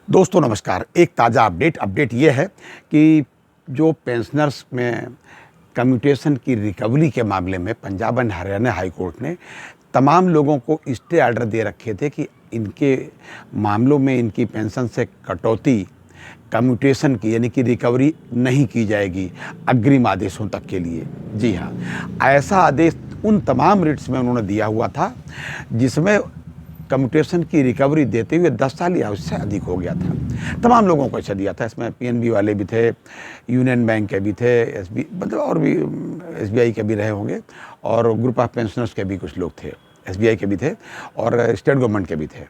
दोस्तों नमस्कार। एक ताज़ा अपडेट ये है कि जो पेंशनर्स में कम्यूटेशन की रिकवरी के मामले में Punjab and Haryana high court ने तमाम लोगों को स्टे ऑर्डर दे रखे थे कि इनके मामलों में इनकी पेंशन से कटौती कम्यूटेशन की यानी कि रिकवरी नहीं की जाएगी अग्रिम आदेशों तक के लिए। जी हाँ, ऐसा आदेश उन तमाम रिट्स में उन्होंने दिया हुआ था जिसमें कम्यूटेशन की रिकवरी देते हुए 10 साल या उससे अधिक हो गया था। तमाम लोगों को ऐसा दिया था। इसमें पीएनबी वाले भी थे, यूनियन बैंक के भी थे, एसबी मतलब और भी एसबीआई के भी रहे होंगे और ग्रुप ऑफ पेंशनर्स के भी कुछ लोग थे, एसबीआई के भी थे और स्टेट गवर्नमेंट के भी थे।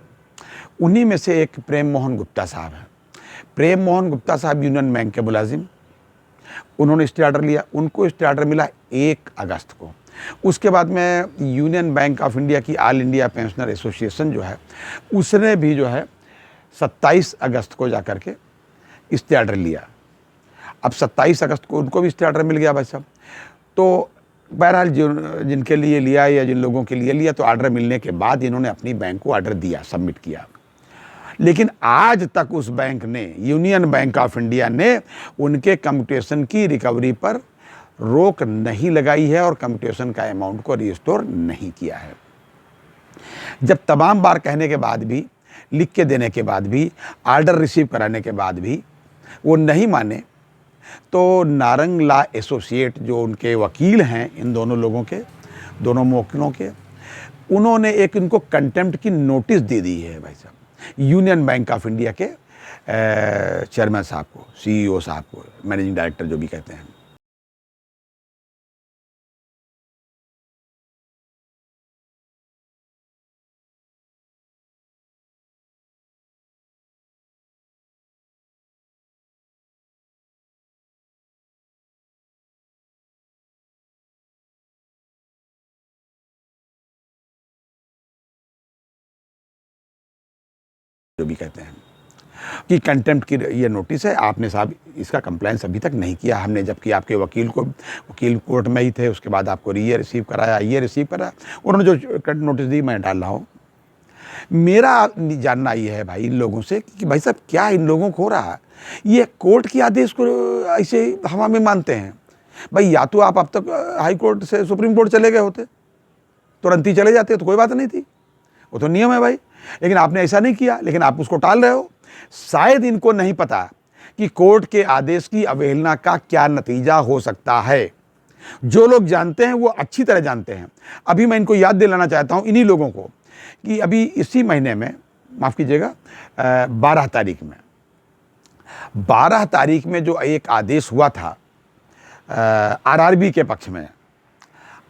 उन्हीं में से एक प्रेम मोहन गुप्ता साहब हैं। प्रेम मोहन गुप्ता साहब यूनियन बैंक के मुलाजिम, उन्होंने स्टे ऑर्डर लिया। उनको स्टे ऑर्डर मिला 1 अगस्त को। उसके बाद में यूनियन बैंक ऑफ इंडिया की ऑल इंडिया पेंशनर एसोसिएशन जो है उसने भी जो है 27 अगस्त को जाकर के स्टे ऑर्डर लिया। अब 27 अगस्त को उनको भी स्टे ऑर्डर मिल गया भाई साहब। तो बहरहाल जिनके लिए लिया या जिन लोगों के लिए लिया तो ऑर्डर मिलने के बाद इन्होंने अपनी बैंक को ऑर्डर दिया, सबमिट किया। लेकिन आज तक उस बैंक ने, यूनियन बैंक ऑफ इंडिया ने उनके कम्यूटेशन की रिकवरी पर रोक नहीं लगाई है और कम्यूटेशन का अमाउंट को रिस्टोर नहीं किया है। जब तमाम बार कहने के बाद भी, लिख के देने के बाद भी, ऑर्डर रिसीव कराने के बाद भी वो नहीं माने, तो नारंग लॉ एसोसिएट जो उनके वकील हैं, इन दोनों लोगों के, दोनों वकीलों के, उन्होंने एक इनको कंटेम्प्ट की नोटिस दे दी है भाई साहब यूनियन बैंक ऑफ इंडिया के चेयरमैन साहब को, सीईओ साहब को, मैनेजिंग डायरेक्टर जो भी कहते हैं। जो भी कहते हैं कि कंटेम्प्ट की ये नोटिस है, आपने साहब इसका कंप्लायंस अभी तक नहीं किया हमने, जबकि आपके वकील कोर्ट में ही थे। उसके बाद आपको ये रिसीव कराया, ये रिसीव कराया, उन्होंने जो नोटिस दी मैं डाल रहा हूँ। मेरा जानना ये है भाई इन लोगों से कि भाई साहब क्या इन लोगों को हो रहा है, ये कोर्ट के आदेश को ऐसे हवा में मानते हैं। भाई या तो आप अब तक हाई कोर्ट से सुप्रीम कोर्ट चले गए होते, तुरंत ही चले जाते तो कोई बात नहीं थी, वो तो नियम है भाई। लेकिन आपने ऐसा नहीं किया, लेकिन आप उसको टाल रहे हो। शायद इनको नहीं पता कि कोर्ट के आदेश की अवहेलना का क्या नतीजा हो सकता है। जो लोग जानते हैं वो अच्छी तरह जानते हैं। अभी मैं इनको याद दिलाना चाहता हूं इन्हीं लोगों को कि अभी इसी महीने में, माफ़ कीजिएगा, 12 तारीख में जो एक आदेश हुआ था आरआरबी के पक्ष में,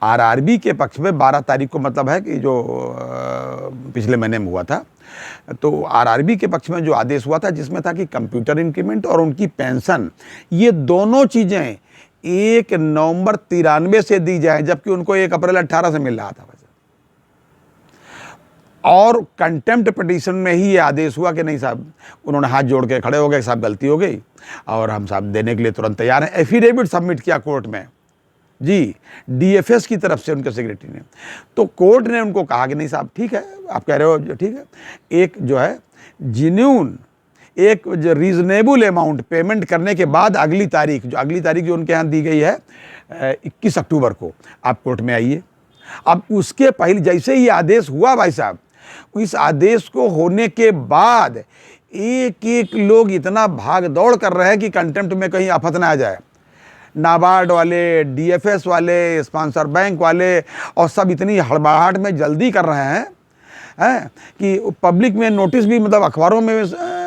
आरआरबी के पक्ष में 12 तारीख को, मतलब है कि जो पिछले महीने में हुआ था, तो आरआरबी के पक्ष में जो आदेश हुआ था जिसमें था कि कंप्यूटर इंक्रीमेंट और उनकी पेंशन, ये दोनों चीज़ें 1 नवंबर 93 से दी जाए, जबकि उनको 1 अप्रैल 18 से मिल रहा था। और कंटेम्प्ट पिटीशन में ही ये आदेश हुआ कि नहीं साहब, उन्होंने हाथ जोड़ के खड़े हो गए, साहब गलती हो गई और हम साहब देने के लिए तुरंत तैयार हैं। एफिडेविट सबमिट किया कोर्ट में जी, डीएफएस की तरफ से उनके सेक्रेटरी ने। तो कोर्ट ने उनको कहा कि नहीं साहब ठीक है, आप कह रहे हो जो ठीक है, एक जो है जिन्यून, एक जो रीजनेबल अमाउंट पेमेंट करने के बाद अगली तारीख जो उनके यहाँ दी गई है 21 अक्टूबर को आप कोर्ट में आइए। अब उसके पहले जैसे ही आदेश हुआ भाई साहब, इस आदेश को होने के बाद एक एक लोग इतना भाग दौड़ कर रहे हैं कि कंटेम्प्ट में कहीं आफत ना आ जाए। नाबार्ड वाले, डीएफएस वाले, स्पॉन्सर बैंक वाले, और सब इतनी हड़बड़ाहट में जल्दी कर रहे हैं कि पब्लिक में नोटिस भी, मतलब अखबारों में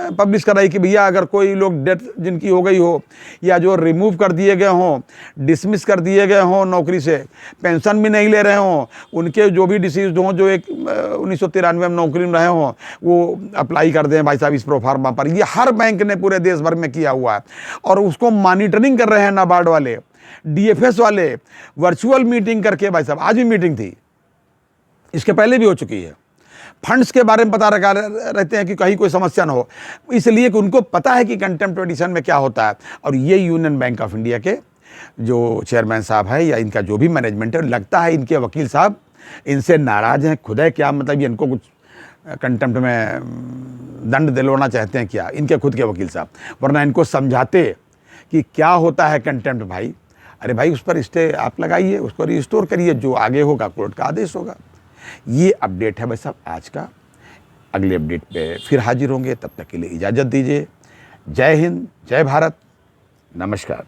पब्लिश कराई कि भैया अगर कोई लोग डेथ जिनकी हो गई हो या जो रिमूव कर दिए गए हों, डिसमिस कर दिए गए हों नौकरी से, पेंशन भी नहीं ले रहे हों, उनके जो भी डिसीज हों, जो एक 1993 में नौकरी में रहे हों, वो अप्लाई कर दें भाई साहब इस प्रोफार्मा पर। ये हर बैंक ने पूरे देश भर में किया हुआ है और उसको मॉनिटरिंग कर रहे हैं नाबार्ड वाले, डीएफएस वाले, वर्चुअल मीटिंग करके। भाई साहब आज भी मीटिंग थी, इसके पहले भी हो चुकी है। फंड्स के बारे में पता रखा रहते हैं कि कहीं कोई समस्या ना हो, इसलिए कि उनको पता है कि कंटेम्प्ट पिटीशन में क्या होता है। और ये यूनियन बैंक ऑफ इंडिया के जो चेयरमैन साहब है या इनका जो भी मैनेजमेंट है, लगता है इनके वकील साहब इनसे नाराज़ हैं। खुदा क्या मतलब, ये इनको कुछ कंटेम्प्ट में दंड दिलवाना चाहते हैं क्या, इनके खुद के वकील साहब, वरना इनको समझाते कि क्या होता है कंटेम्प्ट भाई। अरे भाई उस पर स्टे आप लगाइए, उसको रिस्टोर करिए, जो आगे होगा कोर्ट का आदेश होगा। ये अपडेट है भाई साहब आज का। अगले अपडेट पे फिर हाजिर होंगे, तब तक के लिए इजाज़त दीजिए। जय हिंद, जय भारत, नमस्कार।